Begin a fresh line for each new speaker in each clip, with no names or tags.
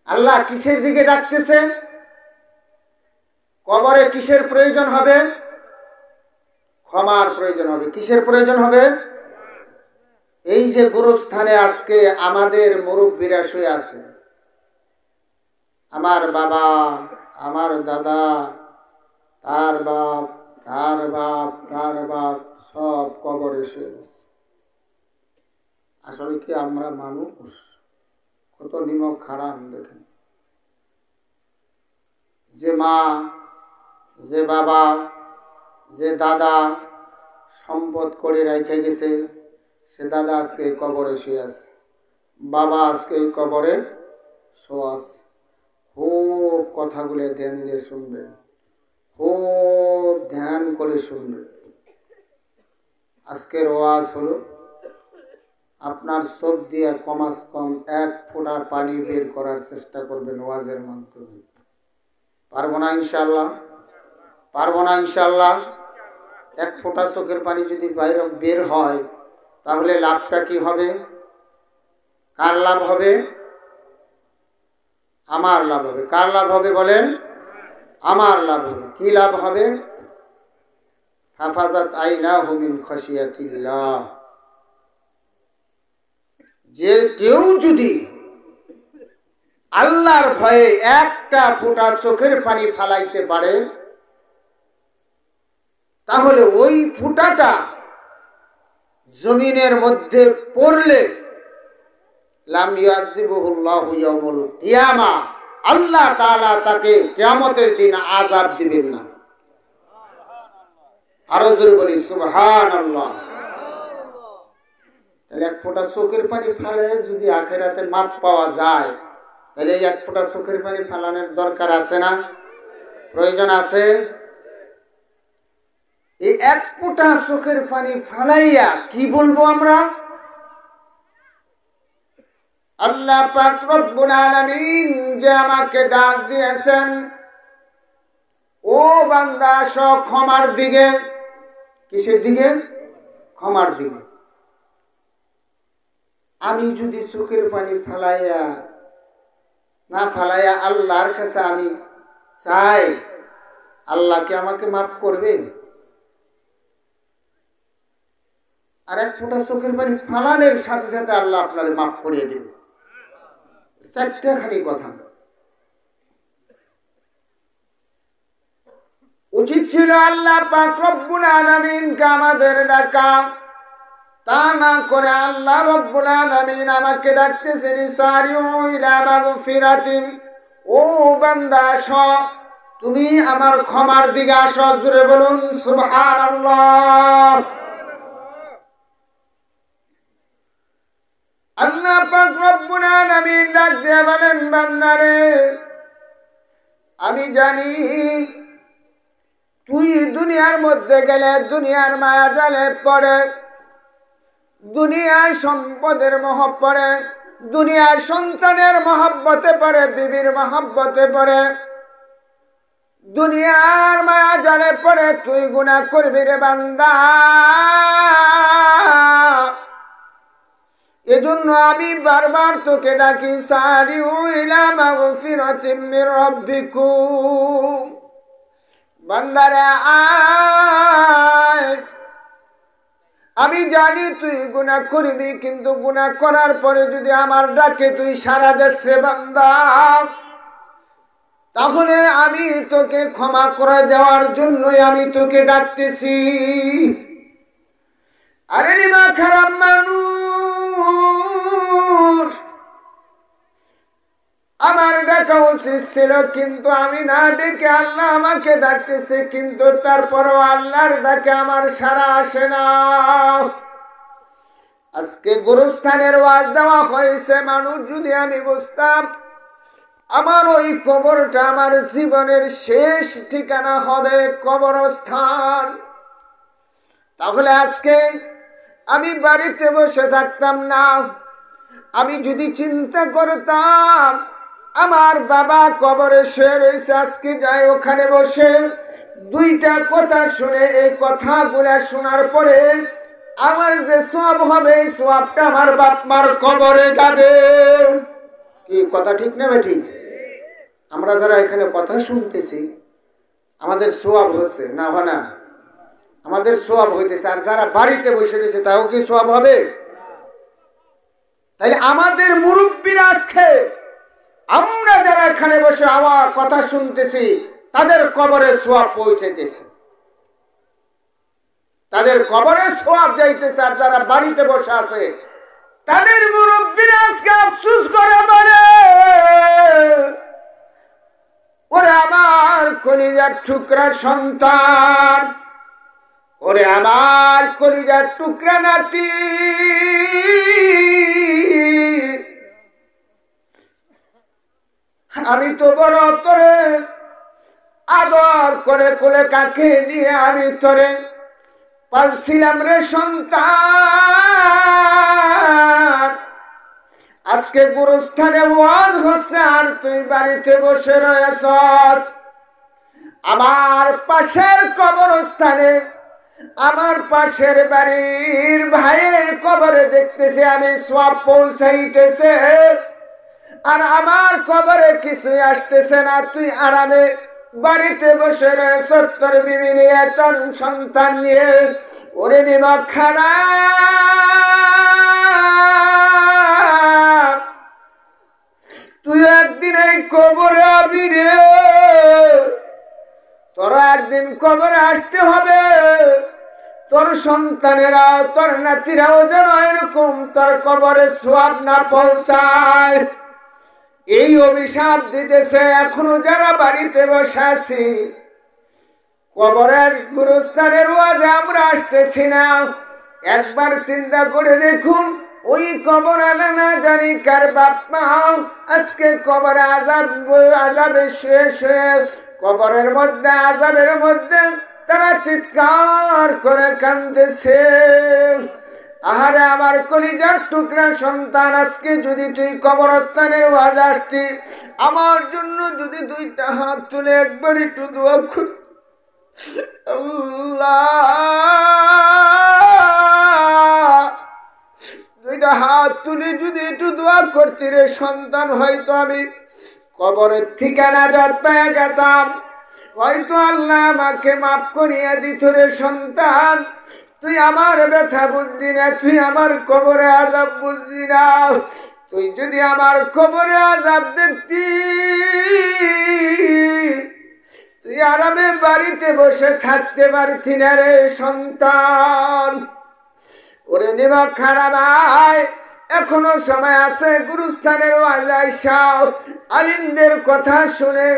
আল্লাহ কিসের দিকে ডাকতেছে? কবরে কিসের প্রয়োজন হবে? ক্ষমার প্রয়োজন হবে। কিসের প্রয়োজন হবে? এই যে গুরুস্থানে আজকে আমাদের মুরব্বীরা শুয়ে আছে, আমার বাবা, আমার দাদা, তার বাপ, তার বাপ, তার বাপ, সব কবরে শুয়ে আছে। আসলে কি আমরা মানুষ? কত নিমক হারাম দেখেন। যে মা, যে বাবা, যে দাদা সম্পদ করে রেখে গেছে, সে দাদা আজকে কবরে শুয়ে আছে, বাবা আজকে কবরে শোয়া আছে। খুব কথাগুলো ধ্যান দিয়ে শুনবেন, খুব ধ্যান করে শুনবেন। আজকের ওয়াজ হলো আপনার চোখ দিয়ে কমাস কম 1 ফোঁটা পানি বের করার চেষ্টা করবেন ওয়াজের মাধ্যমে। পারবো না ইনশাআল্লাহ? পারবো না ইনশাআল্লাহ? 1 ফোঁটা চোখের পানি যদি বাইরে বের হয়, তাহলে লাভটা কি হবে? কার লাভ হবে? আমার লাভ হবে। কার লাভ হবে বলেন? আমার লাভ হবে। কি লাভ হবে? হাফাজাত আইনাহু মিন খাশিয়াতিল্লাহ। যে কেউ যদি আল্লাহর ভয়ে 1টা ফোঁটা চোখের পানি ফালাইতে পারে, তাহলে ওই ফোঁটাটা জমিনের মধ্যে পড়লে লাম ইয়াযিবুহুল্লাহু ইয়াউমুল কিয়ামা, আল্লাহ তাআলা তাকে কিয়ামতের দিন আযাব দিবেন না। আরো জোরে বলি সুবহানাল্লাহ। তাহলে 1 ফোঁটা চোখের পানি ফেলে যদি আখিরাতে মাপ পাওয়া যায়, তাহলে এই 1 ফোঁটা চোখের পানি ফেলানোর দরকার আছে না? প্রয়োজন আছে? এই 1 ফোঁটা চোখের পানি ফেলাইয়া কি বলবো আমরা? আল্লাহ পাক রব্বুল আলামিন যে আমাকে ডাক দিয়েছেন, ও বান্দা সব ক্ষমার দিকে। কিসের দিকে? ক্ষমার দিকে। আমি যদি চোখের পানি ফেলাইয়া না ফেলাইয়া আল্লাহর কাছে আমি চাই, আল্লাহ কি আমাকে মাফ করবে? আর 1 ফোঁটা চোখের পানি ফেলানোর সাথে সাথে আল্লাহ আপনারে মাফ করিয়ে দিবে। 4টাখানি কথা। উচিত ছিল আল্লাহ পাক রব্বুল আলামিনকে আমাদের ডাকা, তা না করে আল্লাহ রব্বুল আলামিন আমাকে ডাকতেছেন সারিউ ইলা মাগফিরাতিন। ও বান্দা আসো, তুমি আমার ক্ষমার দিকে আসো। জোরে বলুন সুবহানাল্লাহ। আল্লাহ পাক রব্বুল আলামিন ডাক দিয়ে বলেন, বান্দারে আমি জানি তুই দুনিয়ার মধ্যে গেলে দুনিয়ার মায়া জালে পড়ে, দুনিয়ার সম্পদের মোহ পড়ে, দুনিয়ার সন্তানের মহব্বতে পড়ে, বিবির মহব্বতে পড়ে, দুনিয়ার মায়া জালে পড়ে তুই গুনাহ করবি রে বান্দা। এজন্য আমি বারবার তোকে ডাকি সারিউ ইলা মাগফিরাতিম মির রাব্বিকুম। বান্দারে আয়, আমি জানি তুই গুনাহ করবি, কিন্তু গুনাহ করার পরে যদি আমার ডাকে তুই সাড়া দিস রে বান্দা, তাহলে আমি তোকে ক্ষমা করে দেওয়ার জন্যই আমি তোকে ডাকতেছি। আরে নিমা খারাপ মানুষ, আমার ডাকা উচিত ছিল, কিন্তু আমি না ডেকে আল্লাহ আমাকে ডাকতেছে, কিন্তু তারপরও আল্লাহর ডাকে আমার সাড়া আসে না। আজকে গুরুস্থানের ওয়াজ দেওয়া হয়েছে, মানুষ যদি আমি বুঝতাম আমার ওই কবরটা আমার জীবনের শেষ ঠিকানা হবে, কবরস্থান, তাহলে আজকে আমি বাড়িতে বসে থাকতাম না। আমি যদি চিন্তা করতাম আমার বাবা কবরে শুয়ে রয়েছে, আজকে যাই ওখানে বসে 2টা কথা শুনে, এই কথাগুলা শোনার পরে আমার যে সওয়াব হবে, এই সওয়াবটা আমার বাপ মার কবরে যাবে। কি কি কথা ঠিক না ভাই? ঠিক। আমরা যারা এখানে কথা শুনতেছি আমাদের সোয়াব হচ্ছে না? হয় না? আমাদের সোয়াব হইতেছে। আর যারা বাড়িতে বসে রয়েছে তাও কি সোয়াব হবে? তাইলে আমাদের মুরব্বীরা আজকে আমরা যারা এখানে বসে আমার কথা শুনতেছি তাদের কবরে সোয়াব পৌঁছাইতেছে, তাদের কবরে সোয়াব যাইতেছে। আর যারা বাড়িতে বসে আছে তাদের মুরব্বীরা আজকে আফসোস করে বলে, ওরে আমার কলিজার টুকরা সন্তান, ওরে আমার কলিজার টুকরা নাতি, আমি তো বড় তোরে আদর করে কোলে কাকে নিয়ে আমি তোরে পালছিলাম রে সন্তান। আজকে গুরুস্থানে ওয়াজ হচ্ছে আর তুই বাড়িতে বসে রয়েছ। আমার পাশের কবরস্থানে আমার পাশের বাড়ির ভাইয়ের কবরে দেখতেছে আমি সওয়াব পৌঁছাইতেছে, আর আমার কবরে কিছুই আসতেছে না। তুই আরামে বাড়িতে বসে রয়েছ তোর বিবি নিয়ে, তোর সন্তান নিয়ে। ওরে নিমক খারাপ, তুই একদিন এই কবরে আবি রে, তোরা একদিন কবরে আসতে হবে। তোর সন্তানেরা তোর নাতিরাও যেন এরকম তোর কবরে সওয়াব না পৌঁছায়, এই অভিশাপ দিতেছে। এখনো যারা বাড়িতে বসে আছি কবরের গুরুস্থানের ওয়াজে আমরা আসতেছি না, একবার চিন্তা করে দেখুন ওই কবর আনা না জানি কার বাপ মা আজকে কবরে আযাবে শেষ হয়ে কবরের মধ্যে আযাবের মধ্যে তারা চিৎকার করে কাঁদতেছে। আহারে আমার কলিজার টুকরা সন্তান, আজকে যদি তুই কবরস্থানের ওয়াজ আসতি, আমার জন্য যদি দুইটা হাত তুলে একবার একটু দোয়া করতি, আল্লাহ দুইটা হাত তুলে যদি একটু দোয়া করতি রে সন্তান, হয়তো আমি কবরের ঠিকানা যার পেয়ে গেতাম, হয়তো আল্লাহ আমাকে মাফ করিয়া দিত রে সন্তান। তুই আমার ব্যথা বুঝলি না, তুই আমার কবরে আযাব বুঝলি না। তুই যদি আমার কবরে আযাব দেখতি, তুই আরামে বাড়িতে বসে থাকতে পারতি না রে সন্তান। ওরে নিমক খারাপ, এখনো সময় আছে। গুরুস্থানের ওয়াজ আইসা আলিমদের কথা শুনে,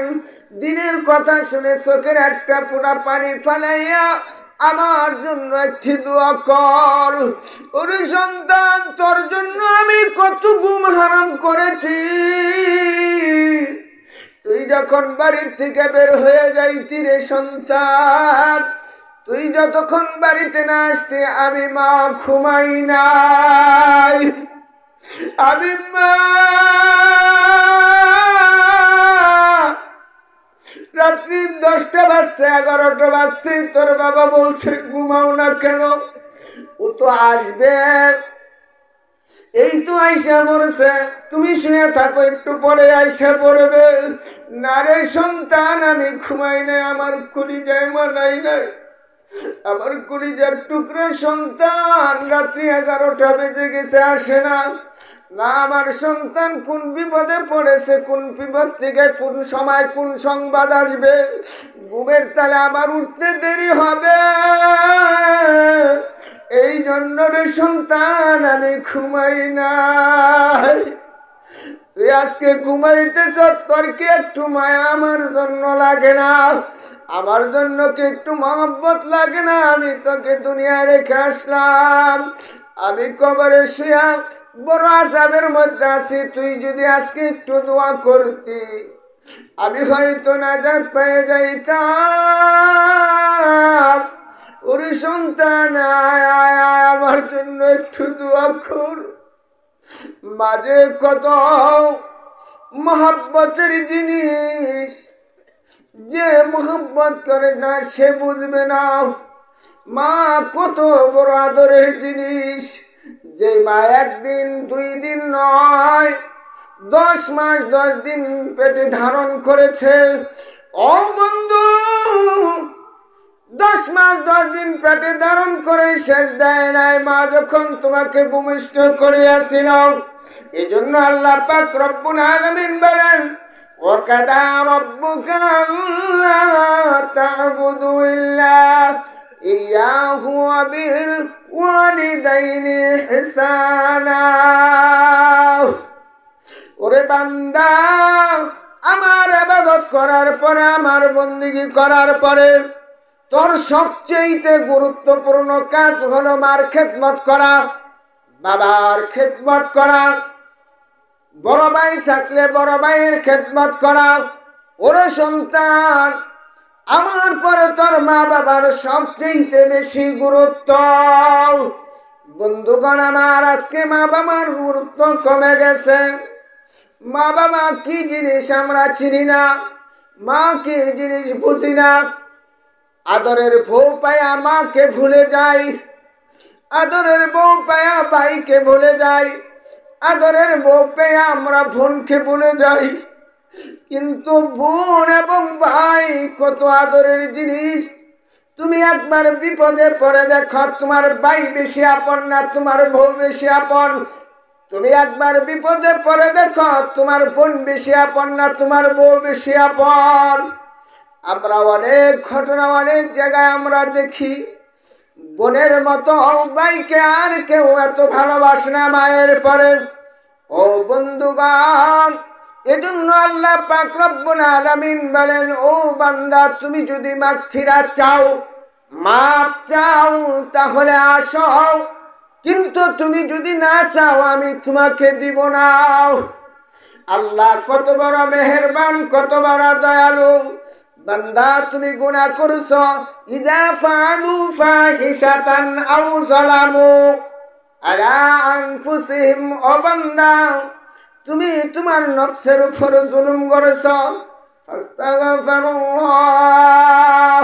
দিনের কথা শুনে চোখের একটা ফোঁটা পানি ফালাইয়া আমার জন্য একটি দোয়া কর। ওরে সন্তান, তোর জন্য আমি কত গুম হারাম করেছি। তুই যখন বাড়ির থেকে বের হয়ে যাইতি রে সন্তান, তুই যতক্ষণ বাড়িতে না আসতে আমি মা ঘুমাই নাই। আমি মা রাত্রি 10টা বাজছে, 11টা বাজছে, তোর বাবা বলছে ঘুমাও না কেন? ও তো আসবে, এই তো আইসা পড়ছে, তুমি শুয়ে থাকো, একটু পরে আইসা পড়বে। না রে সন্তান, আমি ঘুমাই নাই, আমার কলিজায় মানাই নাই। আমার কলিজার টুকরা সন্তান রাত্রি 11টা বেজে গেছে, আসে না। না, আমার সন্তান কোন বিপদে পড়েছে, কোন বিপদ থেকে কোন সময় কোন সংবাদ আসবে, ঘুমের তালে আমার উঠতে দেরি হবে। এই জন্য রে সন্তান আমি ঘুমাই নাই। তুই আজকে ঘুমাইতেছ, তোর কি একটু মায়া আমার জন্য লাগে না? আমার জন্য কি একটু মহব্বত লাগে না? আমি তোকে দুনিয়ায় রেখে আসলাম, আমি কবরে শুয়া বড় আযাবের মধ্যে আছি। তুই যদি আজকে একটু দোয়া করতি, আমি হয়তো নাজাত পেয়ে যাইতাম। ওরে সন্তান, আয় আয় আয়, আমার জন্য একটু দোয়া কর। মাঝে কত মহব্বতের জিনিস, যে মহব্বত করে না সে বুঝবে না। মা কত বড় আদরের জিনিস, যে মা একদিন 2 দিন নয় 10 মাস 10 দিন পেটে ধারণ করেছে। ও বন্ধু, 10 মাস 10 দিন পেটে ধারণ করে শেষ দেয় নাই মা যখন তোমাকে ভূমিষ্ঠ করিয়াছিল। এজন্য আল্লাহ পাক রব্বুল আলামিন বলেন, ওয়াকাদা রাব্বুকা আল্লা তা'বুদু ইল্লা ইয়াহু ওয়া বিল ওয়ালিদাইনি ইহসানা। ওরে বান্দা, আমার ইবাদত করার পরে, আমার বন্দেগী করার পরে তোর সবচেয়ে গুরুত্বপূর্ণ কাজ হলো মার খেদমত করা, বাবার খেদমত করা, বড় ভাই থাকলে বড় ভাইয়ের খেদমত করা। ওরে সন্তান, আমার পরে তোর মা বাবার সবচেয়ে বেশি গুরুত্ব। বন্ধুগণ আমার, আজকে মা বাবার গুরুত্ব কমে গেছে। মা বাবা কি জিনিস আমরা চিনি না, মা কি জিনিস বুঝি না। আদরের বউ পায়া মাকে ভুলে যাই, আদরের বউ পায়া ভাইকে ভুলে যাই, আদরের বউ পেয়ে আমরা বোনকে ভুলে যাই। কিন্তু বোন এবং ভাই কত আদরের জিনিস। তুমি একবার বিপদে পড়ে দেখো, তোমার ভাই বেশি আপন না তোমার বউ বেশি আপন। তুমি একবার বিপদে পড়ে দেখো, তোমার বোন বেশি আপন না তোমার বউ বেশি আপন। আমরা অনেক ঘটনা অনেক জায়গায় আমরা দেখি, বোনের মতো ভাইকে আর কেউ এত ভালোবাসে না মায়ের পরে। ও বন্ধুগণ, এজন্য আল্লাহ পাক রব্বুল আলামিন বলেন, ও বান্দা, তুমি যদি মাগফিরাত চাও, মাফ চাও, তাহলে আসো। কিন্তু তুমি যদি না চাও, আমি তোমাকে দিব না। আল্লাহ কত বড় মেহেরবান, কত বড় দয়ালু। বান্দা, তুমি গুনাহ করছো, ইযা ফাআলু ফাহিশাতান আও যালামু আলা আনফুসিহিম। ও বান্দা, তুমি তোমার নফসের উপর জুলুম করেছো, ফাস্তাগফিরুল্লাহ,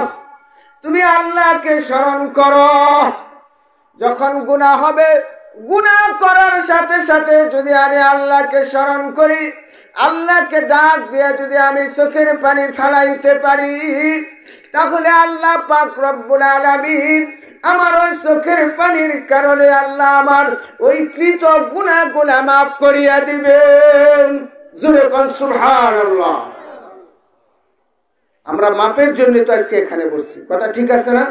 তুমি আল্লাহকে স্মরণ করো। যখন গুনাহ হবে, গুনাহ করার সাথে সাথে যদি আমি আল্লাহকে স্মরণ করি, আল্লাহকে ডাক দিয়ে যদি আমি চোখের পানি ফেলাইতে পারি, তাহলে আল্লাহ পাক রব্বুল আলামিন আমার ওই চোখের পানির কারণে আল্লাহ আমার ওই কৃত গুনাহগুলো মাফ করিয়া দিবেন। জোরে কোন সুবহানাল্লাহ। আমরা মাপের জন্য তো আজকে এখানে বসছি, কথা ঠিক আছে না?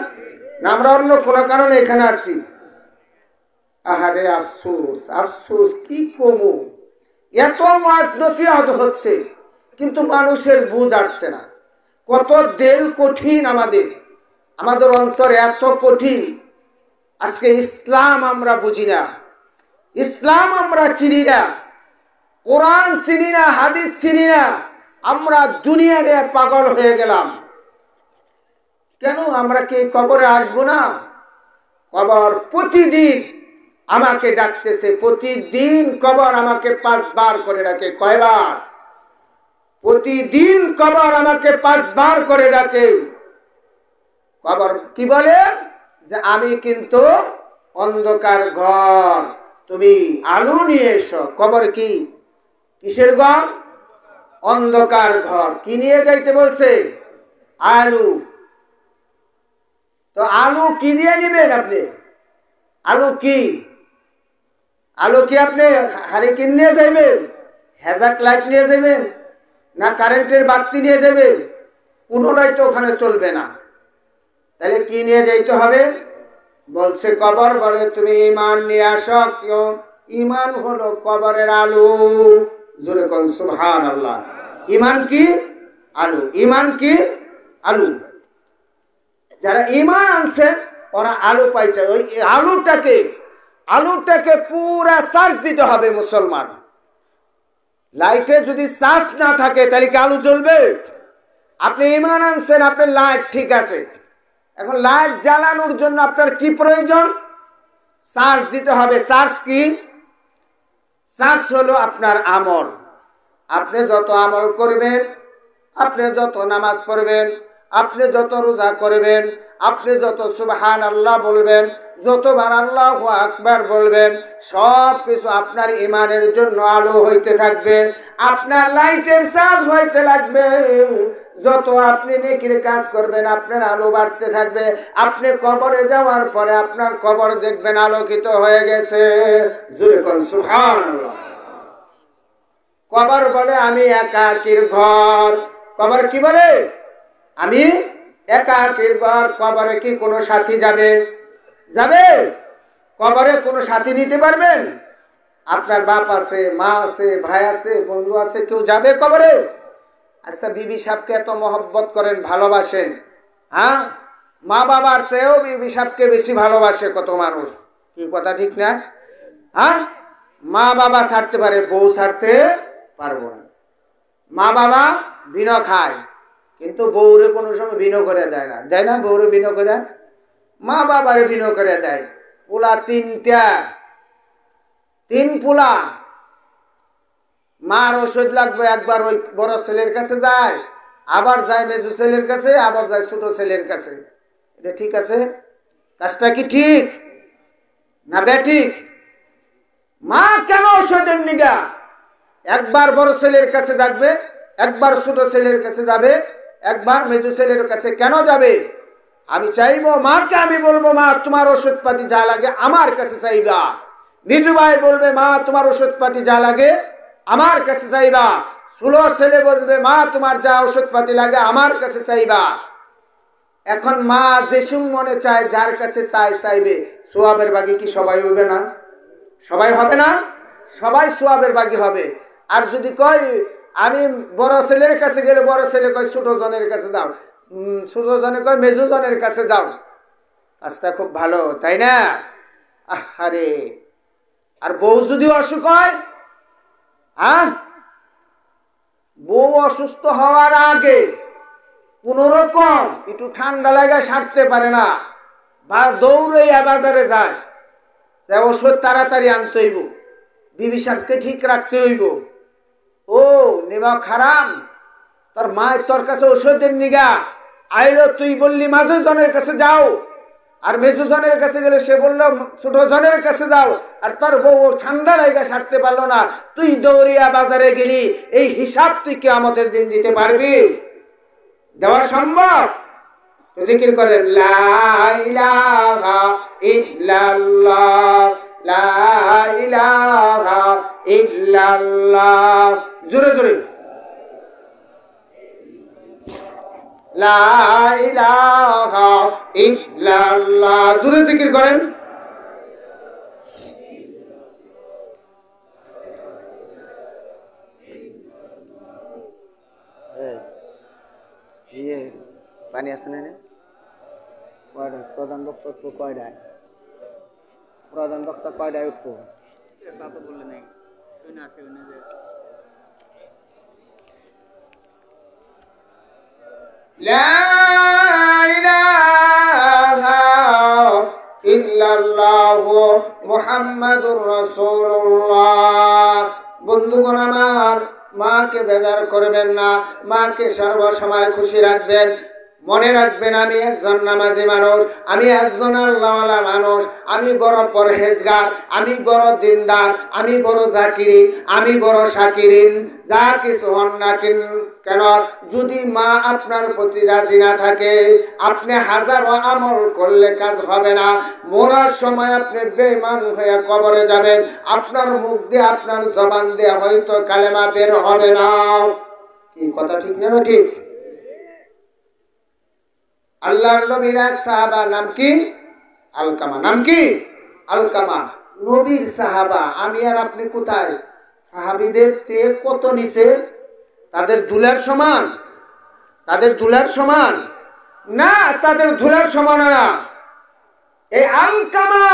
না আমরা অন্য কোনো কারণে এখানে আসছি? আহারে আফসোস, আফসোস কি কমু। এত ওয়াজ নসিহত হচ্ছে, কিন্তু মানুষের বুঝ আসছে না। কত দিল কঠিন আমাদের, আমাদের অন্তর এত কঠিন। আজকে ইসলাম আমরা বুঝি না, ইসলাম আমরা চিনি না, কোরআন চিনি না, হাদিস চিনি না। আমরা দুনিয়া নিয়ে পাগল হয়ে গেলাম। কেন? আমরা কি কবরে আসবো না? কবর প্রতিদিন আমাকে ডাকতেছে, প্রতিদিন কবর আমাকে 5 বার করে ডাকে। কয়বার? প্রতিদিন কবর আমাকে 5 বার করে ডাকে। কবর কি বলে? যে আমি কিন্তু অন্ধকার ঘর, তুমি আলো নিয়ে এসো। কবর কি? কিসের ঘর? অন্ধকার ঘর। কি নিয়ে যাইতে বলছে? আলু। তো আলু কি দিয়ে নিবেন আপনি? আলু কি? আলু কি আপনি হারিকেন নিয়ে যাইবেন, হ্যাজাক লাইট নিয়ে যাবেন, না কারেন্টের বাতি নিয়ে যাবেন? কোনোটাই তো ওখানে চলবে না। তাহলে কি নিয়ে যাইতে হবে? বলছে কবর। বলে তুমি ঈমান নিয়ে আসো। কেউ ঈমান হলো কবরের আলু। জোরে কোন সুবহানাল্লাহ। ঈমান কি? আলু। ঈমান কি? আলু। যারা ঈমান আনছে ওরা আলু পাইছে। ওই আলুটাকে পুরা চার্জ দিতে হবে মুসলমান। লাইটে যদি চার্জ না থাকে তাহলে কি আলু জ্বলবে? আপনি ঈমান আনছেন, আপনার লাইট ঠিক আছে, এখন লাইট জ্বালানোর জন্য আপনার কি প্রয়োজন? চার্জ দিতে হবে। চার্জ কি? চার্জ হলো আপনার আমল। আপনি যত আমল করবেন, আপনি যত নামাজ পড়বেন, আপনি যত রোজা করবেন, আপনি যত সুবহানাল্লাহ বলবেন, যতবার আল্লাহু আকবার বলবেন সব কিছু আপনার ইমানের জন্য আলো হইতে থাকবে, আপনার লাইটের চার্জ হইতে লাগবে। যত আপনি নেকির কাজ করবেন আপনার আলো বাড়তে থাকবে। আপনি কবরে যাওয়ার পরে আপনার কবর দেখবেন আলোকিত হয়ে গেছে। জোরে কোন সুবহানাল্লাহ। কবর বলে আমি একাকীর ঘর। কবর কি বলে? আমি একাকীর ঘর। কবরে কি কোনো সাথী যাবে? যাবে? কবরে কোনো সাথী নিতে পারবেন? আপনার বাপ আছে, মা আছে, ভাই আছে, বন্ধু আছে, কেউ যাবে কবরে? আচ্ছা, বিবি সাহেবকে এত মহব্বত করেন, ভালোবাসেন, হ্যাঁ? মা বাবার চেয়েও বিবি সাহেবকে বেশি ভালোবাসে কত মানুষ। কি কথা ঠিক না? হ্যাঁ, মা বাবা ছাড়তে পারে, বউ ছাড়তে পারবো না। মা বাবা বিনো খায়, কিন্তু বউরে কোনো সময় বিনো করে দেয় না। দেয় না? বউরে বিনো করে, মা বাবারে বিনো করে দেয়। পোলা তিনটা, তিন পোলা, মার ওষুধ লাগবে, একবার ওই বড় ছেলের কাছে যায়, আবার যায় মেজু ছেলের কাছে, আবার যায় ছোট ছেলের কাছে। এটা ঠিক আছে? কাজটা কি ঠিক না বেঠিক? মা কেন ওষুধের নিগা একবার বড় ছেলের কাছে যাবে, একবার ছোট ছেলের কাছে যাবে, একবার মেজু ছেলের কাছে কেন যাবে? আমি চাইবো মাকে, আমি বলবো মা তোমার ওষুধ পাতি যা লাগে আমার কাছে চাইবা। মেজু ভাই বলবে মা তোমার ওষুধ পাতি যা লাগে আমার কাছে চাইবা। ছোট ছেলে বলবে মা তোমার যা ওষুধ পাতি লাগে আমার কাছে চাইবা। এখন মা যেসুম মনে চায়, যার কাছে চায় চাইবে। সোয়াবের বাগি কি সবাই হবে না? সবাই হবে না? সবাই সোয়াবের বাগি হবে। আর যদি কয় আমি বড় ছেলের কাছে গেলে, বড় ছেলে কয় ছোট জনের কাছে যাও, ছোট জনে কয় মেজু জনের কাছে যাও। কাজটা খুব ভালো, তাই না? আরে আর বউ যদি অসুখ হয়, হ্যাঁ, বউ অসুস্থ হওয়ার আগে কোন রকম একটু ঠান্ডা লাগা সারতে পারে না, বা দৌড়াইয়া বাজারে যায়, ওষুধ তাড়াতাড়ি আনতে হইব, বিবি সাহেবকে ঠিক রাখতে হইব। ও নেবা খারাম, তোর মা তোর কাছে ওষুধের নিগা আইলো, তুই বললি মাঝে জনের কাছে যাও, আর মেজু জনের কাছে গেলে সে বললো ছোট জনের কাছে যাও, আর তোর বউ ঠান্ডা লাগা সারতে পারলো না, তুই দৌড়িয়া বাজারে গেলি। এই হিসাব তুই কিয়ামতের দিন দিতে পারবি? দেওয়া সম্ভব? জিকির করেন লা ইলাহা ইল্লাল্লাহ, লা ইলাহা ইল্লাল্লাহ। জোরে জোরে লা ইলাহা ইল্লাল্লাহ, জোরে জিকির করেন। পানি আছে না? কয়টা প্রধান বক্তা তো কয়টায়? প্রধান বক্তা কয়টায় উঠবো? লা ইলাহা ইল্লাল্লাহু মুহাম্মাদুর রাসূলুল্লাহ। বন্ধুগণ আমার, মাকে বেজার করবেন না, মাকে সর্বসময় খুশি রাখবেন। মনে রাখবেন আমি একজন নামাজি মানুষ, আমি একজন আল্লাহওয়ালা মানুষ, আমি বড় পরহেজগার, আমি বড় দিনদার, আমি বড় জাকিরিন, আমি বড় শাকিরিন। যা কিছু হন না কেন, যদি মা আপনার প্রতি রাজি না থাকে, আপনি হাজারো আমল করলে কাজ হবে না। মরার সময় আপনি বেঈমান হয়ে কবরে যাবেন, আপনার মুখ দিয়ে আপনার জবান দিয়ে হয়তো কালেমা বের হবে না। কি কথা ঠিক না? ঠিক। আল্লাহর নবীর এক সাহাবা, নাম কি? আলকামা। নাম কি? আলকামা। নবীর সাহাবা। আমি আর আপনি কোথায়? সাহাবীদের চেয়ে কত নিচে? তাদের দুলার সমান? তাদের দুলার সমান না, তাদের ধুলার সমান না। এই আলকামা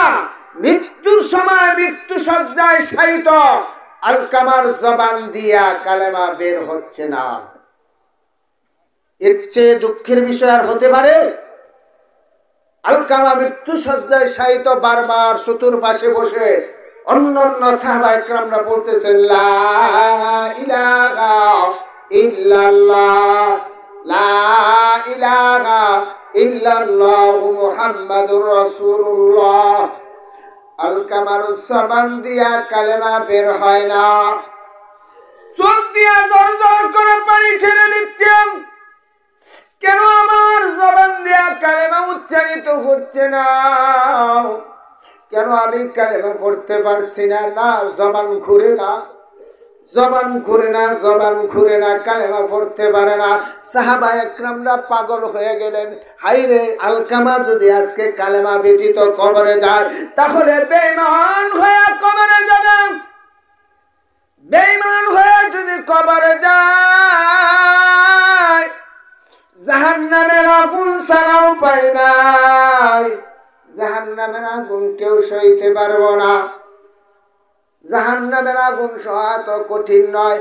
মৃত্যুর সময় মৃত্যু সজ্জায় শায়িত, আলকামার জবান দিয়া কালেমা বের হচ্ছে না। এর চেয়ে দুঃখের বিষয় আর হতে পারে? আলকামা মৃত্যু সজ্জায় শায়িত, বারবার চতুর্পাশে বসে অন্যান্য সাহাবা একরামরা বলতেছেন লা ইলাহা ইল্লাল্লাহ, লা ইলাহা ইল্লাল্লাহু মুহাম্মাদুর রাসূলুল্লাহ। আলকামার জবান দিয়া কালেমা বের হয় না, চোখ দিয়া জোর জোর করে পানি ছেড়ে দিচ্ছে। কেন আমার জবান দিয়া কালেমা উচ্চারিত হচ্ছে না? কেন আমি কালেমা পড়তে পারছি না? না, জবান ঘুরে না, জবান ঘুরে না, জবান ঘুরে না, কালেমা পড়তে পারে না। সাহাবা একরামরা পাগল হয়ে গেলেন। হাইরে, আলকামা যদি আজকে কালেমা ব্যতীত কবরে যায় তাহলে বেঈমান হয়ে কবরে যাবে। বেঈমান হয়ে যদি কবরে যায় জাহান্নামের আগুন ছাড়াও পায় নাই। জাহান্নামের আগুন কেউ সইতে পারবো না। জাহান্নামের আগুন সহা তো কঠিন নয়।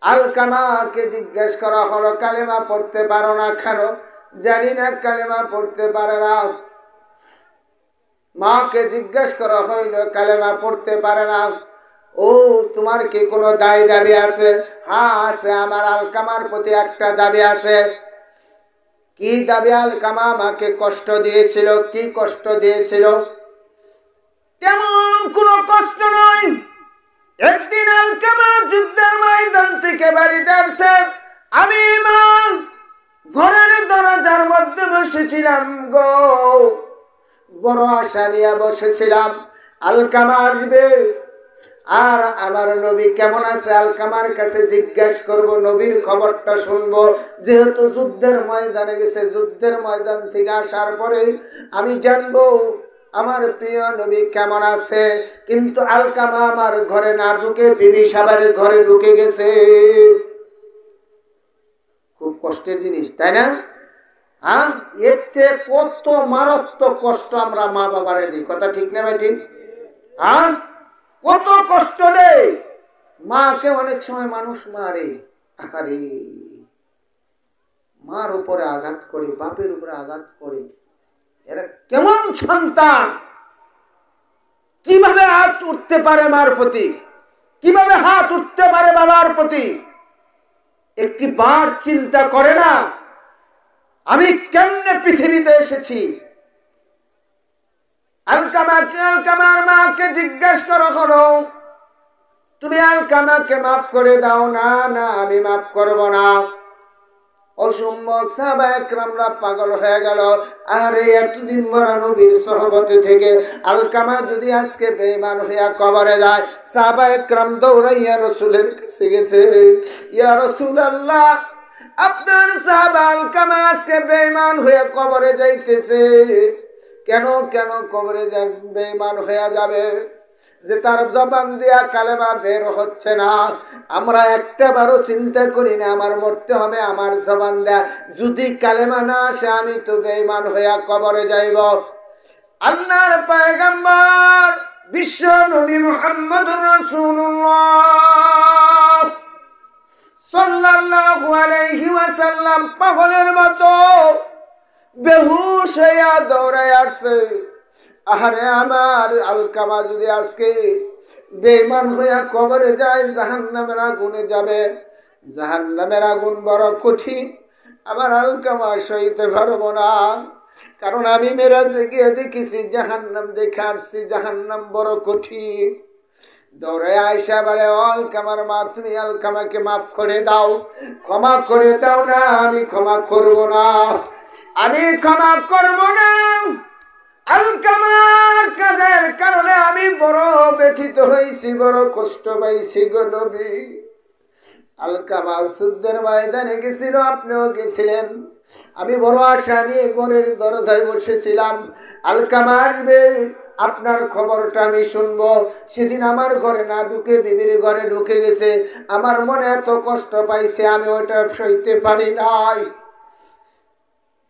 আলকামাকে জিজ্ঞেস করা হলো, কালেমা পড়তে পারো না কেন? জানি না, কালেমা পড়তে পারে না। মাকে জিজ্ঞেস করা হইল, কালেমা পড়তে পারে না। ও, তোমার কি কোনো দায় দাবি আছে? হ্যাঁ আছে, আমার আলকামার প্রতি একটা দাবি আছে। কি দাবি? আলকামা আমাকে কষ্ট দিয়েছিল। কি কষ্ট দিয়েছিল? তেমন কোনো কষ্ট নয়। একদিন আলকামা যুদ্ধের ময়দান থেকে বাড়িতে আসছে। আমি মা ঘরের দরজার মধ্যে বসেছিলাম গো, বড় আশা নিয়ে বসেছিলাম আলকামা আসবে আর আমার নবী কেমন আছে আলকামার কাছে জিজ্ঞেস করব, নবীর খবরটা শুনবো। যেহেতু যুদ্ধের ময়দানে গেছে, যুদ্ধের ময়দান থেকে আসার পরে আমি জানবো আমার প্রিয় নবী কেমন আছে। কিন্তু আলকামা আমার ঘরে না ঢুকে বিবি সাবারের ঘরে ঢুকে গেছে। খুব কষ্টের জিনিস, তাই না? হ্যাঁ, এর চেয়ে কত মারাত্মক কষ্ট আমরা মা বাবারে দিই। কথা ঠিক না ভাই? ঠিক। হ্যাঁ, কত কষ্ট দেয় মাকে। অনেক সময় মানুষ মারে, আরে মার উপরে আঘাত করে, বাপের উপরে আঘাত করে। এরা কেমন সন্তান? কিভাবে হাত উঠতে পারে মার প্রতি? কিভাবে হাত উঠতে পারে বাবার প্রতি? একটি বার চিন্তা করে না আমি কেমনে পৃথিবীতে এসেছি? আলকামার মাকে জিজ্ঞেস করো, তুমি আলকামাকে মাফ করে দাও। না না, আমি মাফ করব না। অসম্ভব। সাহাবা একরামরা পাগল হয়ে গেল। আরে এতদিন মরা নবীর সোহবতে থেকে আলকামা যদি আজকে বেঈমান হইয়া কবরে যায়, সাহাবা একরাম দৌড়াইয়া রাসূলের কাছে গেছে। ইয়া রাসূলুল্লাহ, আপনার সাহাবা আলকামা আজকে বেঈমান হইয়া কবরে যাইতেছে। কেন কেন কবরে বেঈমান হইয়া যাবে? যে তার জবান দিয়া কালেমা বের হচ্ছে না। আমরা একটাবারও চিন্তা করি না আমার মরতে হবে, আমার জবান দেয়া যদি কালেমা না আসে আমি তো বেঈমান হইয়া কবরে যাইব। আল্লাহর পয়গম্বর বিশ্ব নবী মুহাম্মদুর রাসূলুল্লাহ সাল্লাল্লাহু আলাইহি ওয়াসাল্লাম পাগলের মতো বেহুশ হইয়া দৌড়ায় আসছে। আরে আমার আলকামা যদি আজকে বেঈমান হইয়া কবরে যায় জাহান্নামের আগুনে যাবে। জাহান্নামের আগুন বড় কঠিন, আমার আলকামা সইতে পারবো না। কারণ আমি মেরাজে গিয়ে দেখেছি, জাহান্নাম দেখে আসছি, জাহান্নাম বড় কঠিন। দৌড়ে আয়সা বলে, আলকামার মা, তুমি আলকামাকে মাফ করে দাও, ক্ষমা করে দাও। না, আমি ক্ষমা করব না, আমি ক্ষমা করব না। আলকামার কাজের কারণে আমি বড় ব্যথিত হয়েছি, বড় কষ্ট পাইছি গো নবী। আলকামা যুদ্ধের ময়দানে গেছিল, আপনিও গেছিলেন। আমি বড় আশা নিয়ে ঘরের দরজায় বসেছিলাম, আলকামা আসবে, আপনার খবরটা আমি শুনবো। সেদিন আমার ঘরে না ঢুকে বিবির ঘরে ঢুকে গেছে। আমার মনে এত কষ্ট পাইছে, আমি ওটা সইতে পারি নাই।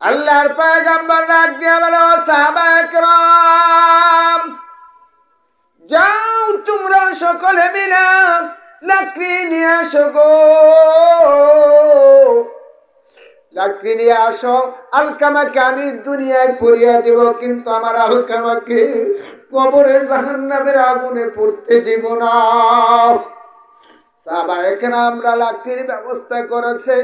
আল্লাহর পয়গম্বর ডাক দিয়া বলে, ও সাহাবা একরাম, যাও তোমরা সকলে মিলে লাকড়ি নিয়ে আসো গো, লাকড়ি নিয়ে আসো। আলকামাকে আমি দুনিয়ায় পুড়িয়ে দিব, কিন্তু আমার আলকামাকে কবরে জাহান্নামের আগুনে পুড়তে দিব না। সাহাবা একরামরা লাকড়ির ব্যবস্থা করেছে।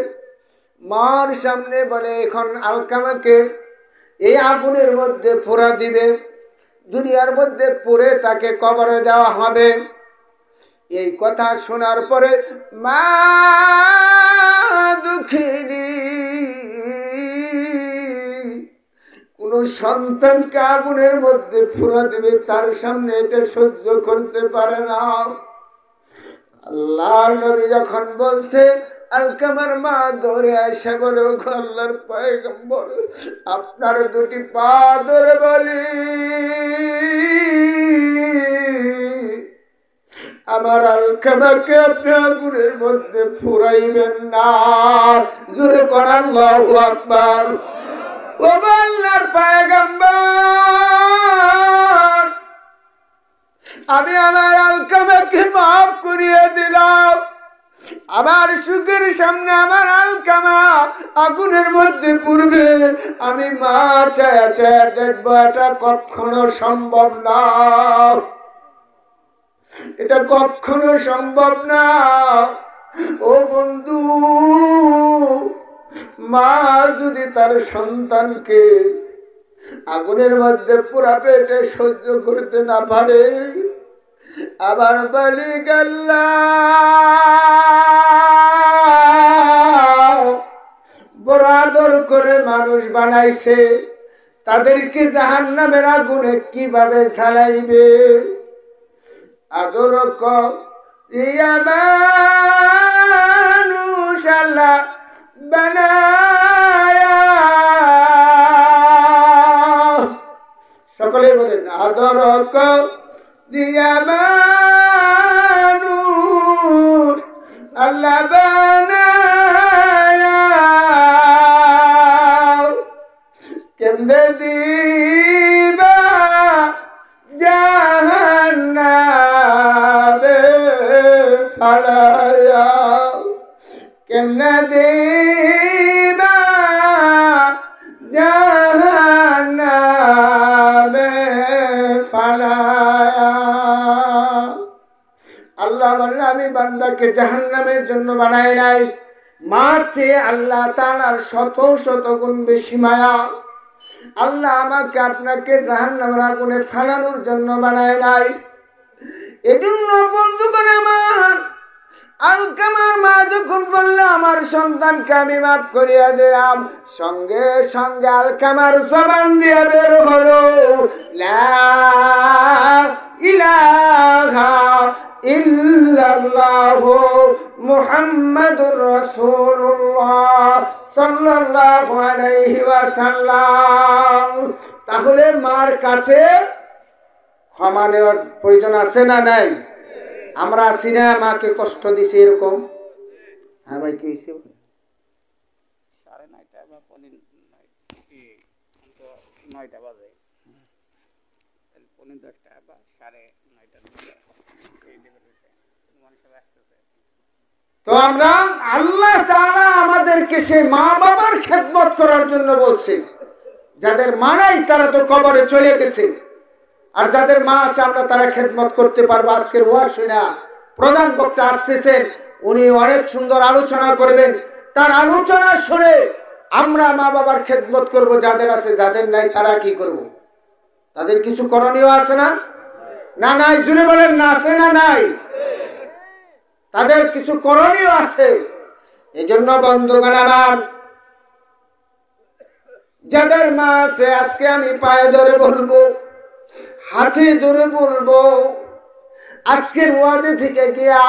মার সামনে বলে এখন আলকামাকে এই আগুনের মধ্যে পোড়া দিবে, দুনিয়ার মধ্যে পুড়ে তাকে কবরে দেওয়া হবে। এই কথা শোনার পরে মা দুঃখিনী, কোন সন্তানকে আগুনের মধ্যে পোড়া দিবে তার সামনে এটা সহ্য করতে পারে না। আল্লাহর নবী যখন বলছে, আলকামার মা ধরে আসে বলে, আল্লাহর পয়গম্বর আপনার দুটি পা ধরে বলি, আমার আলকামাকে আপনি আগুনের মধ্যে পুরাইবেন না। জোরে কোন আল্লাহু আকবার। ও আল্লাহর পয়গম্বর, আমি আমার আলকামাকে মাফ করিয়ে দিলাম। আমার সুখের সামনে আমার আলকামা আগুনের মধ্যে পুড়বে, আমি মা চায়া চায়া দেখবো, এটা কখনো সম্ভব না, এটা কখনো সম্ভব না। ও বন্ধু, মা যদি তার সন্তানকে আগুনের মধ্যে পুরা পেটে সহ্য করতে না পারে, আবার বলি গাল্লা বড় আদর করে মানুষ বানাইছে, তাদেরকে জাহান্নামের আগুনে কিভাবে জ্বালাইবে? আদর করিয়া মানুষ আল্লাহ বানায়া, সকলে বলেন আদর করিয়া মানুষ আল্লাহ বানায়া, কেমনে দিবা জাহান্নামে ফালায়া, কেমনে দিবা জাহান্নামে ফালায়া। আল্লাহ বললেন, আমি বান্দাকে জাহান্নামের জন্য বানাই নাই, মার চেয়ে আল্লাহ তাআলার শত শত গুণ বেশি মায়া। আল্লাহ আমাকে আপনাকে জাহান্নামের আগুনে ফালানোর জন্য বানায় নাই। এজন্য বন্ধুগণ আমার, আলকামার মা যখন বলল আমার সন্তানকে আমি মাফ করিয়া দিলাম, সঙ্গে সঙ্গে আলকামার জবান দিয়ে বের হলো লা ইলাহা ইল্লাল্লাহু মুহাম্মাদুর রাসূলুল্লাহ সাল্লাল্লাহু আলাইহি ওয়াসাল্লাম। তাহলে মার কাছে ক্ষমা নেওয়ার প্রয়োজন আছে না নাই? আমরা আছি না মাকে কষ্ট দিছি এরকম? হ্যাঁ ভাই, কি হয়েছে? 9:30 বা 9টা বাজে, 9:10 বা 9:30। তো আমরা আল্লাহ তাআলা আমাদেরকে সেই মা বাবার খেদমত করার জন্য বলছে। যাদের মা নাই তারা তো কবরে চলে গেছে, আর যাদের মা আছে আমরা তারা খেদমত করতে পারবো। আজকের ওয়াজ শুনা প্রধান বক্তা আসতেছেন, উনি অনেক সুন্দর আলোচনা করবেন। তার আলোচনা শুনে আমরা মা বাবার খেদমত করব যাদের আছে, যাদের নাই তারা কি করব? তাদের কিছু করণীয় আছে না? না নাই? জুড়ে বলেন না আছে না নাই? তাদের কিছু করণীয় আছে। এজন্য বন্ধুগণ আমার, যাদের মা আছে আজকে আমি পায়ে ধরে বলবো, হাতে ধরে বলবো, আজকের ওয়াজে থেকে গিয়া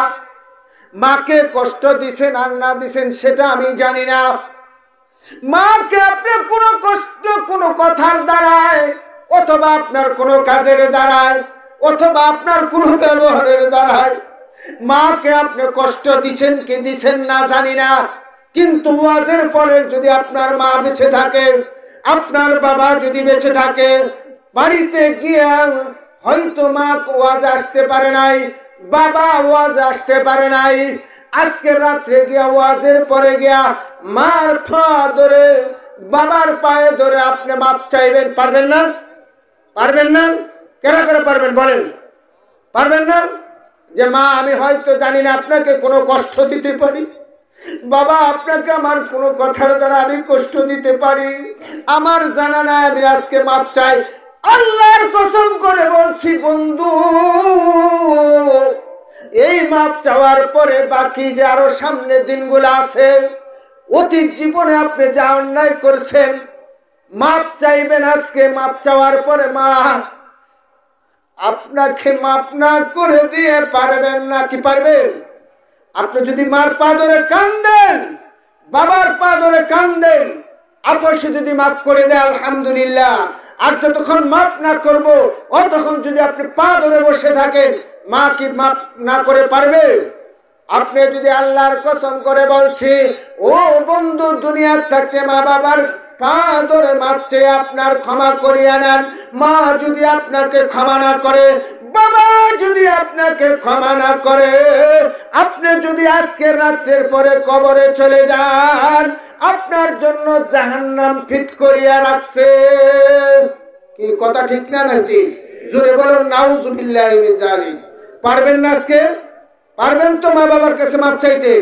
মাকে কষ্ট দিছেন আর না দিছেন সেটা আমি জানি না। মাকে আপনি কোনো কষ্ট, কোনো কথার দ্বারায়, অথবা আপনার কোনো কাজের দ্বারায়, অথবা আপনার কোনো ব্যবহারের দ্বারায় মাকে আপনি কষ্ট দিছেন কি দিছেন না জানি না, কিন্তু ওয়াজের পরে যদি আপনার মা বেঁচে থাকে, আপনার বাবা যদি বেঁচে থাকে, বাড়িতে গিয়া হয়তো মা ওয়াজ আসতে পারে নাই, বাবা ওয়াজ আসতে পারে নাই, আজকের রাত্রে গিয়া ওয়াজের পরে গিয়া মার পা ধরে, বাবার পায়ে ধরে আপনি মাপ চাইবেন। পারবেন না? পারবেন না? কেন করে পারবেন বলেন? পারবেন না? যে মা আমি হয়তো জানি না আপনাকে কোনো কষ্ট দিতে পারি, বাবা আপনাকে আমার কোনো কথার দ্বারা আমি কষ্ট দিতে পারি, আমার জানা নাই, আমি আজকে মাপ চাই। আল্লাহর কসম করে বলছি বন্ধু, এই মাপ চাওয়ার পরে বাকি যে আরো সামনে দিনগুলো আছে, অতীত জীবনে আপনি যা অন্যায় করছেন, মাপ চাইবেন আজকে। মাপ চাওয়ার পরে মা আপনাকে মাপ না করে দিয়ে পারবেন না, কি পারবেন? আপনি যদি মার পা ধরে কান্দেন, বাবার পা ধরে কান্দেন, আপসে যদি মাফ করে দেয় আলহামদুলিল্লাহ। আর যতক্ষণ মাফ না করব, তখন যদি আপনি পা ধরে বসে থাকেন, মা কি মাফ না করে পারবে? আপনি যদি আল্লাহর কসম করে বলছি, ও বন্ধু, দুনিয়ার থাকতে মা বাবার পা ধরে মাপ চেয়ে আপনার ক্ষমা করিয়ে নেন। মা যদি আপনাকে ক্ষমা না করে, বাবা যদি আপনাকে ক্ষমা না করে, আপনি যদি আজকের রাত্রের পরে কবরে চলে যান, আপনার জন্য জাহান্নাম ফিট করিয়া রাখছে। কি কথা ঠিক না নাকি? জোরে বলুন নাউজুবিল্লাহি মিন যালিক। পারবেন না আজকে? পারবেন তো মা বাবার কাছে মাপ চাইতে?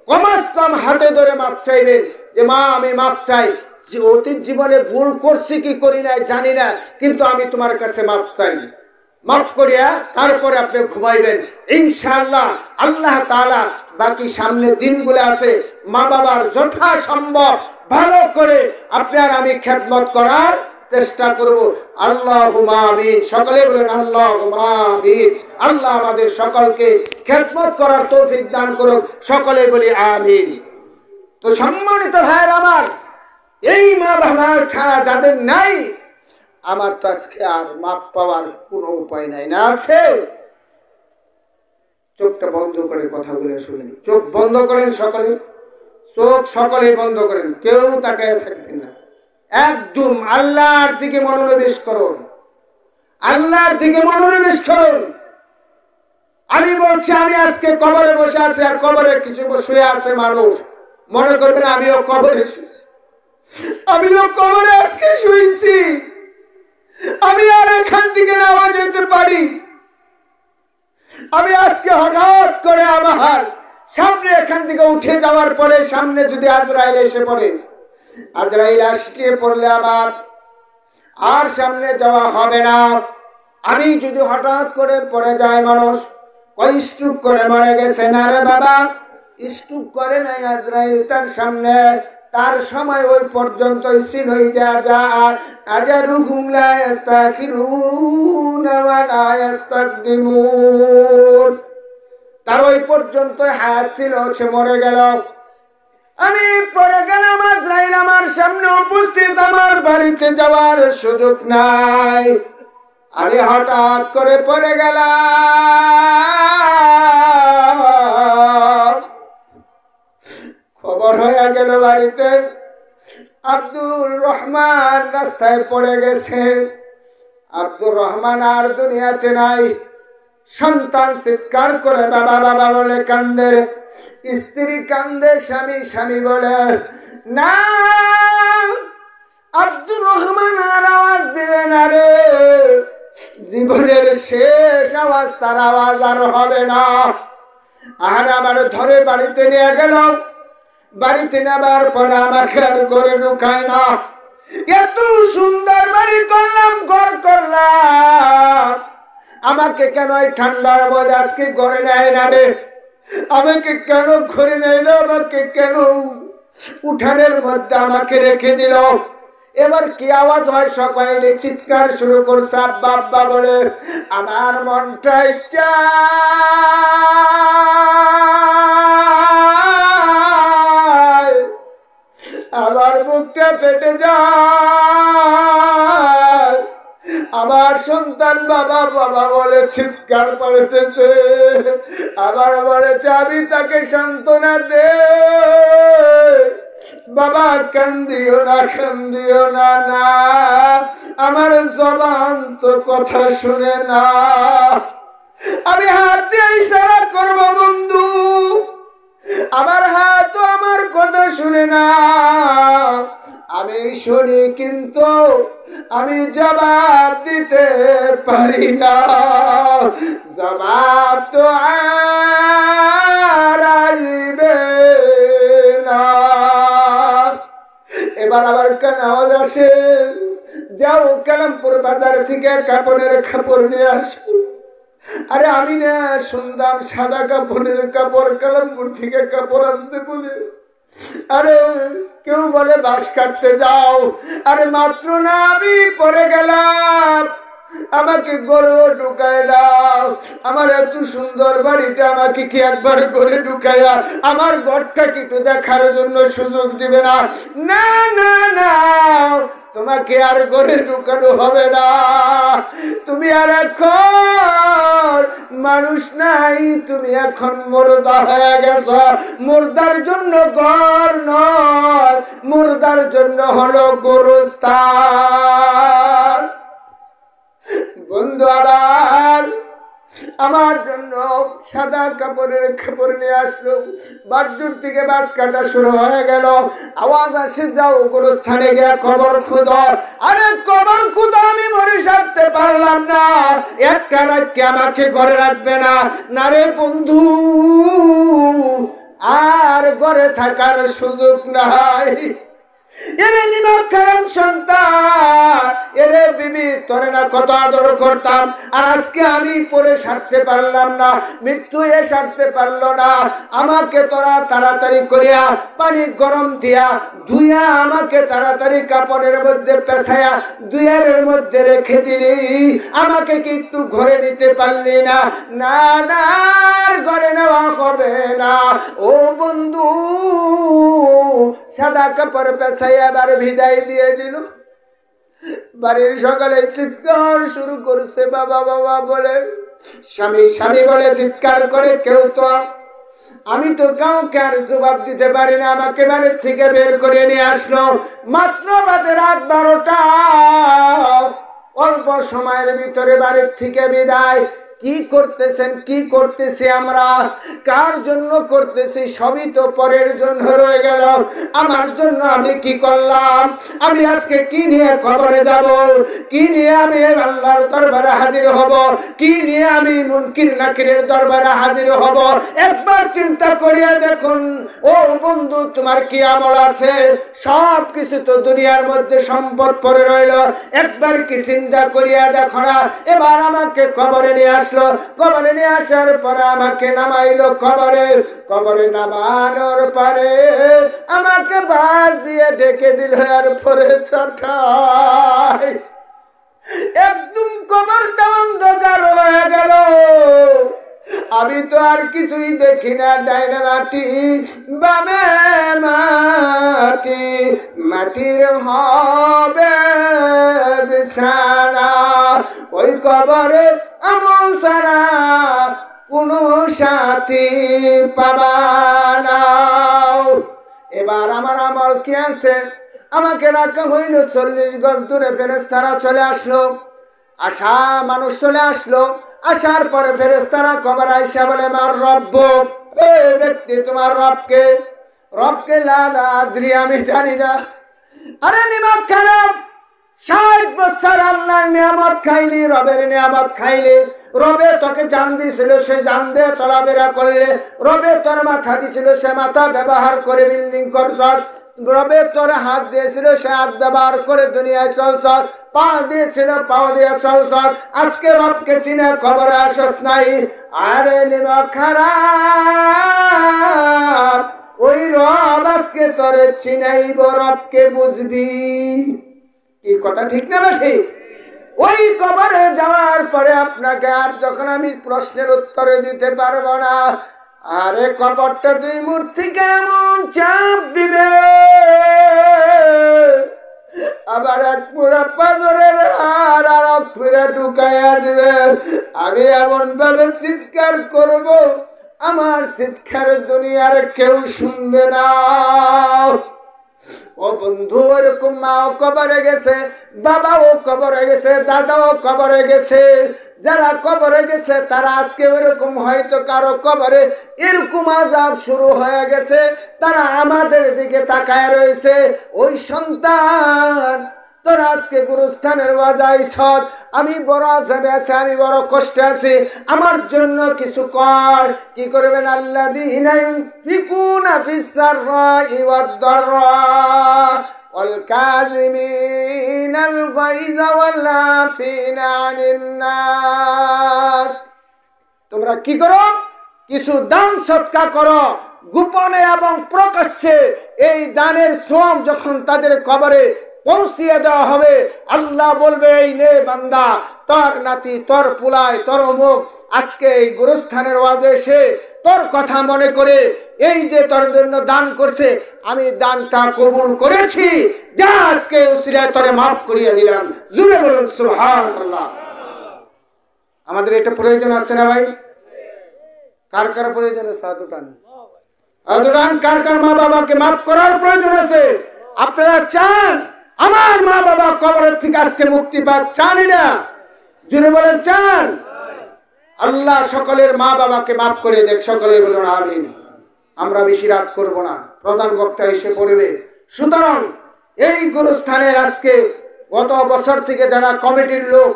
কমাস কম হাতে ধরে মাপ চাইবেন যে মা আমি মাপ চাই, যে অতীত জীবনে ভুল করছি কি করি নাই জানি না, কিন্তু আমি তোমার কাছে মাপ চাই। মাফ করিয়া তারপরে আপনি ঘুমাইবেন ইনশাআল্লাহ। আল্লাহ তাআলা বাকি সামনে দিনগুলো আছে, মা বাবার যথাসম্ভব ভালো করে আপনার আমি খেদমত করার চেষ্টা করব। আল্লাহুম্মা আমিন। সকলে বলেন আল্লাহুম্মা আমিন। আল্লাহ আমাদের সকলকে খেদমত করার তৌফিক দান করুন। সকলে বলি আমিন। তো সম্মানিত ভাইয়ের আমার, এই মা বাবা ছাড়া যাদের নাই, আমার তো আজকে আর মাপ পাওয়ার কোনো উপায় নাই। না আছে? চোখটা বন্ধ করে কথাগুলো শুনেন। চোখ বন্ধ করেন সকলে, চোখ সকলে বন্ধ করেন, কেউ তাকায় থাকবেন না। একদম আল্লাহর দিকে মনোনিবেশ করুন, আল্লাহর দিকে মনোনিবেশ করুন। আমি বলছি, আমি আজকে কবরে বসে আছি, আর কবরে কিছু শুয়ে আছে মানুষ, মনে করবেন আমিও কবরে শুয়েছি, আমিও কবরে আজকে শুয়েছি। আমি আর এখান থেকে নামা যেতে পারি। আমি আজকে হঠাৎ করে আমার সামনে এখান থেকে উঠে যাওয়ার পরে সামনে যদি আজরাইল এসে পড়ে, আজরাইল আসকে পড়লে আমার আর সামনে যাওয়া হবে না। আমি যদি হঠাৎ করে পড়ে যায়, মানুষ কই স্ট্রোক করে মরে গেছে না রে বাবা, স্ট্রোক করে নাই, আজরাইল তার সামনে, তার সময় ওই পর্যন্ত সিন হয়ে যা আজারুহুম লা ইস্তাখিরুনা ওয়া লা ইস্তাকদিমুন। তার ওই পর্যন্ত হায়াত ছিল, সে মরে গেল। আমি পরে গেলাম, আজরাইল আমার সামনে উপস্থিত, আমার বাড়িতে যাওয়ার সুযোগ নাই। আমি হঠাৎ করে পড়ে গেলাম, খবর হয়ে গেল বাড়িতে আব্দুল রহমান রাস্তায় পড়ে গেছে। আব্দুর রহমান আর দুনিয়াতে নাই। সন্তান চিৎকার করে বাবা বাবা বলে কান্দে, স্ত্রী কান্দে, স্বামী স্বামী বলে না, আব্দুর রহমান আর আওয়াজ দিবে না রে, জীবনের শেষ আওয়াজ, তার আওয়াজ আর হবে না। আর আমার ধরে বাড়িতে নিয়ে গেল। বাড়িতে নেবার পরে আমাকে আর ঘরে ঢুকায় না। এত সুন্দর বাড়ি করলাম, ঘর করলাম, আমাকে কেন এই ঠান্ডার মধ্যে আজকে ঘরে নেয় না রে? আমাকে কেন ঘরে নেয় না? আমাকে কেন উঠানের মধ্যে আমাকে রেখে দিল? এবার কি আওয়াজ হয়? সকালে চিৎকার শুরু করছে আব্বা আব্বা বলে। আমার মনটাই চায়, আমার বুকটা ফেটে যায়। আমার সন্তান বাবা বাবা বলে চিৎকার করতেছে, আবার বলেছে আমি তাকে সান্ত্বনা দে, বাবা কান্দিও না, কান্দিও না। না, আমার জবান তো কথা শুনে না। আমি হাত দিয়ে ইশারা করবো বন্ধু, আমার হাত তো আমার কথা শুনে না। আমি শুনি কিন্তু আমি জবাব দিতে পারি না। জবাব তো আর আসবে একটা আওয়াজ আসে, যাও কালামপুর বাজার থেকে কাপড়ের কাপড় নিয়ে আসো। আরে আমি না শুনলাম সাদা কাপড়ের কাপড় কালামপুর থেকে কাপড় আনতে বলে। আরে কেউ বলে বাঁশ কাটতে যাও। আরে মাত্র না আমি পরে গেলাম, আমাকে গরু ঢুকায় দাও। আমার এত সুন্দর বাড়িটা আমাকে কি একবার করে ঢুকাইয়া আমার ঘরটা কি একটু দেখার জন্য সুযোগ দিবে না? না না না, তোমাকে আর ঘরে ঢুকানো হবে না। তুমি আর এখন মানুষ নাই, তুমি এখন মুর্দা হয়ে গেছ। মুর্দার জন্য ঘর নয়, মুর্দার জন্য হলো গোরস্থান। বন্ধু আবার আমার জন্য সাদা কাপড়ের কাপড় নিয়ে আসলো। বাড্ডুর থেকে বাস কাটা শুরু হয়ে গেল। আওয়াজ আসে, যাও গোরস্থানে গিয়ে কবর খুঁদো। আরে কবর খুঁদো, আমি মরে সারতে পারলাম না, একটা রাত কি আমাকে ঘরে রাখবে না? না রে বন্ধু, আর ঘরে থাকার সুযোগ নাই। এরে নিমক খারাপ সন্তান, এরে বিবি তোরে না কত আদর করতাম, আর আজকে আমি পরে সারতে পারলাম না, মৃত্যু এ সারতে পারলো না। আমাকে তোরা তাড়াতাড়ি করিয়া পানি গরম দিয়া ধুইয়া আমাকে তাড়াতাড়ি কাপড়ের মধ্যে পেছাইয়া দুয়ারের মধ্যে রেখে দিলি, আমাকে কি একটু ঘরে নিতে পারলি না? না না, ঘরে নেওয়া হবে না। ও বন্ধু, সাদা কাপড় পেছাইয়া এবার বিদায় দিয়ে দিল। বাড়ির সকালে চিৎকার শুরু করছে, বাবা বাবা বলে, স্বামী স্বামী বলে চিৎকার করে। কেউ তো, আমি তো কাউকে আর জবাব দিতে পারি না। আমাকে বাড়ির থেকে বের করে নিয়ে আসলো। মাত্র বাজে রাত 12টা। অল্প সময়ের ভিতরে বাড়ির থেকে বিদায়। কি করতেছেন, কি করতেছি আমরা, কার জন্য করতেছি, সবই তো পরের জন্য রয়ে গেল। আমার জন্য আমি কি করলাম? আমি আজকে কি নিয়ে কবরে যাব? কি নিয়ে আমি আল্লাহর দরবারে হাজির হব? কি নিয়ে আমি মুনকির নাকিরের দরবারে হাজির হব? একবার চিন্তা করিয়া দেখুন ও বন্ধু, তোমার কি আমল আছে? সব কিছু তো দুনিয়ার মধ্যে সম্পদ পড়ে রইল, একবার কি চিন্তা করিয়া দেখো না। এবার আমাকে কবরে নিয়ে আসলো। কবরে নিয়ে আসার পরে আমাকে নামাইলো কবরে। কবরে নামানোর পরে আমাকে বাঁশ দিয়ে ঢেকে দিল, আর পরে চাটাই। একদম কবরটা অন্ধকার হয়ে গেল। আমি তো আর কিছুই দেখি না। ডাইনে মাটি, বামে মাটি, মাটির হবে বিছানা। ওই কবরে আমল ছাড়া কোনো সাথী পাবা না। এবার আমার আমল কি আছে? আমাকে রাখা হইল 40 গজ দূরে। ফেরেশতারা চলে আসলো। আশা মানুষ চলে আসলো। আসার পরে ফেরেশতারা কবর আইসা বলে, মার রব্ব, এই ব্যক্তি তোমার রবকে? রবকে লা আদ্রি, আমি জানি না। আরে নিমক খারাপ, 60 বছর আল্লাহর নিয়ামত খাইলি, রবের নিয়ামত খাইলি। রবে তোকে জান দিয়েছিল, সে জান দিয়ে চলাফেরা করলে। রবে তোর মাথা দিয়েছিল, সে মাথা ব্যবহার করে বিল্ডিং করছ। রবে তোর হাত দিয়েছিল, সে হাত ব্যবহার করে দুনিয়ায় চলছ। পা দিয়েছিল, পাও দিয়ে চলছ। আজকে রবকে চিনে খবরে আসস নাই। আরে নিমক খারাপ, ওই রব আজকে তোরে চিনাইব, রবকে বুঝবি। কি কথা ঠিক না বেশি? ওই কবরে যাওয়ার পরে আপনাকে আর যখন আমি প্রশ্নের উত্তরে দিতে পারবো না, আরে কবরটা 2 মূর্তি কেমন চাপ দিবে, আবার এক পুরা পাথরের হার আর এক পুরা ঢুকাইয়া দিবে। আমি এমন ভাবে চিৎকার করব, আমার চিৎকার দুনিয়ার কেউ শুনবে না। ও বন্ধু, এরকম মাও কবরে গেছে, বাবাও কবরে গেছে, দাদাও কবরে গেছে। যারা কবরে গেছে তারা আজকে এরকম হয়তো কারো কবরে এরকম আযাব শুরু হয়ে গেছে, তারা আমাদের দিকে তাকায় রয়েছে। ওই সন্তান তোরা আজকে গুরুস্থানের ওয়াজ আইছ, আমি বড় আযাবে আছি, আমি বড় কষ্টে আছি, আমার জন্য কিছু কর। কি করবেন? আল্লাযীনা ইউনফিকুনা ফিস সাররাই ওয়াদ দাররা ওয়াল কাযিমিনাল গায়যা ওয়াল আফিনা আনিন নাস। তোমরা কি করো? কিছু দান সদকা করো, গোপনে এবং প্রকাশ্যে। এই দানের শ্রম যখন তাদের কবরে পৌঁছিয়ে দেওয়া হবে, আল্লাহ বলবে, এই নে বান্দা, তোর নাতি, তোর পুলাই, তোর অমুক আজকে এই গুরুস্থানের ওয়াজে এসে তোর কথা মনে করে এই যে তোর জন্য দান করছে, আমি দানটা কবুল করেছি, যা আজকে উসিলায় তোরে মাফ করিয়ে দিলাম। জোরে বলুন সুবহানাল্লাহ। আমাদের এটা প্রয়োজন আছে না ভাই? কার কার প্রয়োজন আছে? কার কার মা বাবাকে মাফ করার প্রয়োজন আছে? আপনারা চান আমার মা বাবা কবরের থেকে আজকে মুক্তি পাক? চানই না? জুড়ে বলেন চান? আল্লাহ সকলের মা বাবাকে মাফ করে দেখ। সকলে বলুন আমিন। আমরা বেশি রাত করব না, প্রধান বক্তা এসে পড়বে। সুতরাং এই গুরুস্থানের আজকে গত বছর থেকে যারা কমিটির লোক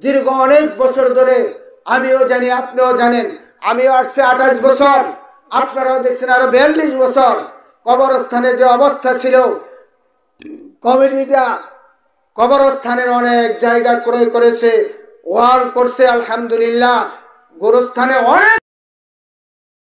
দীর্ঘ অনেক বছর ধরে, আমিও জানি, আপনিও জানেন, আমিও আসছে 28 বছর, আপনারাও দেখছেন আরো 42 বছর। কবরস্থানের যে অবস্থা ছিল, কমিটিটা কবরস্থানের অনেক জায়গা ক্রয় করেছে, ওয়াল করছে, আলহামদুলিল্লাহ। গুরুস্থানে অনেক